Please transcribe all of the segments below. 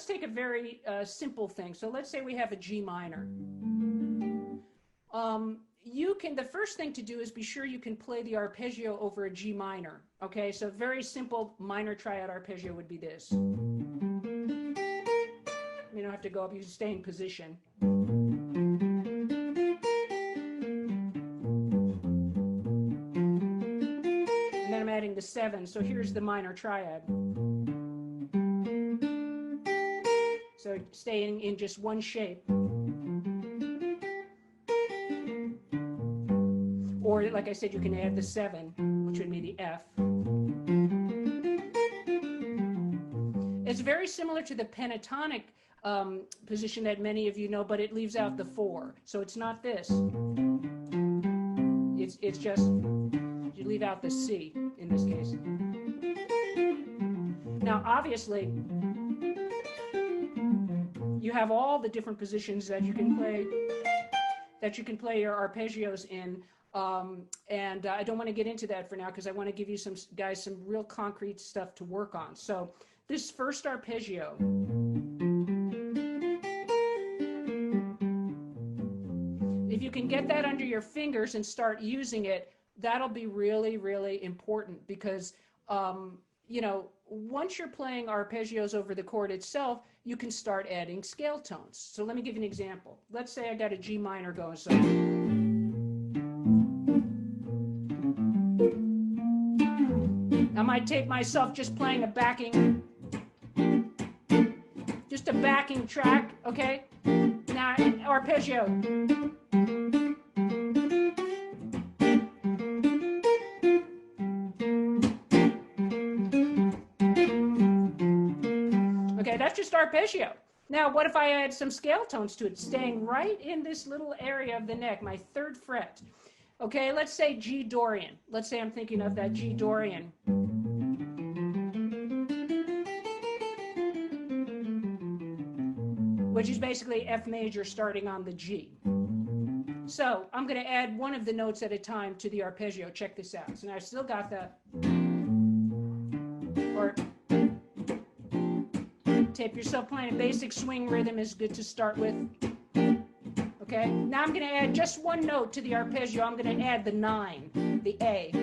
let's take a very simple thing. So let's say we have a G minor. The first thing to do is be sure you can play the arpeggio over a G minor. Okay, so very simple minor triad arpeggio would be this. You don't have to go up, you can stay in position. And then I'm adding the 7, so here's the minor triad. So staying in just one shape. Or, like I said, you can add the 7, which would be the F. It's very similar to the pentatonic position that many of you know, but it leaves out the 4. So it's not this. It's just, you leave out the C in this case. Now, obviously, you have all the different positions that you can play your arpeggios in. And I don't want to get into that for now because I want to give you some real concrete stuff to work on. So this first arpeggio, if you can get that under your fingers and start using it, that'll be really, really important because, once you're playing arpeggios over the chord itself, you can start adding scale tones. So let me give you an example. Let's say I got a G minor going. So I might take myself just playing a backing track, okay? Now, arpeggio. Okay, that's just arpeggio. Now, what if I add some scale tones to it, staying right in this little area of the neck, my 3rd fret? Okay, let's say G Dorian. Let's say I'm thinking of that G Dorian. Which is basically F major starting on the G. So I'm going to add one of the notes at a time to the arpeggio. Check this out. So now I've still got the, or tape yourself playing a basic swing rhythm is good to start with. Okay, now I'm going to add just one note to the arpeggio. I'm going to add the 9, the A.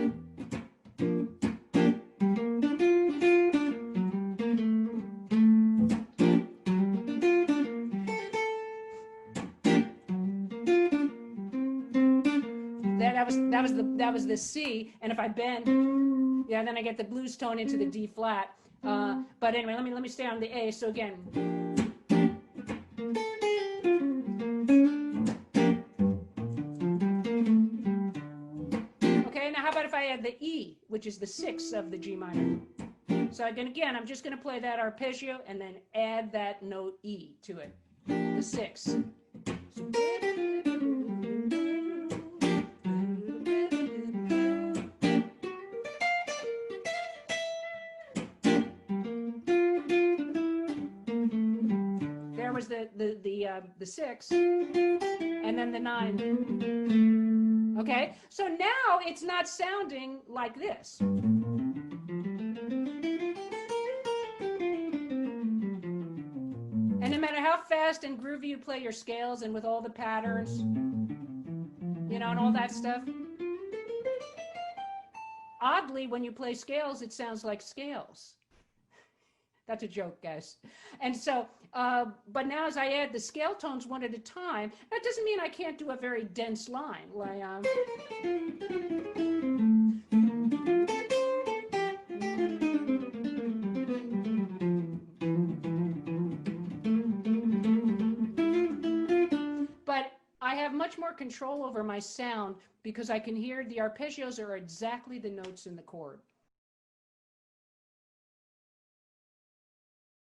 That was the C, and if I bend, yeah, then I get the blues tone into the D flat. But anyway, let me stay on the A. So again. Okay, now how about if I add the E, which is the 6 of the G minor? So again, I'm just going to play that arpeggio and then add that note E to it, the 6. The 6 and then the 9. Okay, so now it's not sounding like this. And no matter how fast and groovy you play your scales and with all the patterns, and all that stuff, oddly, when you play scales, it sounds like scales. That's a joke, guys. And so, but now as I add the scale tones one at a time, that doesn't mean I can't do a very dense line. Like, but I have much more control over my sound because I can hear the arpeggios are exactly the notes in the chord.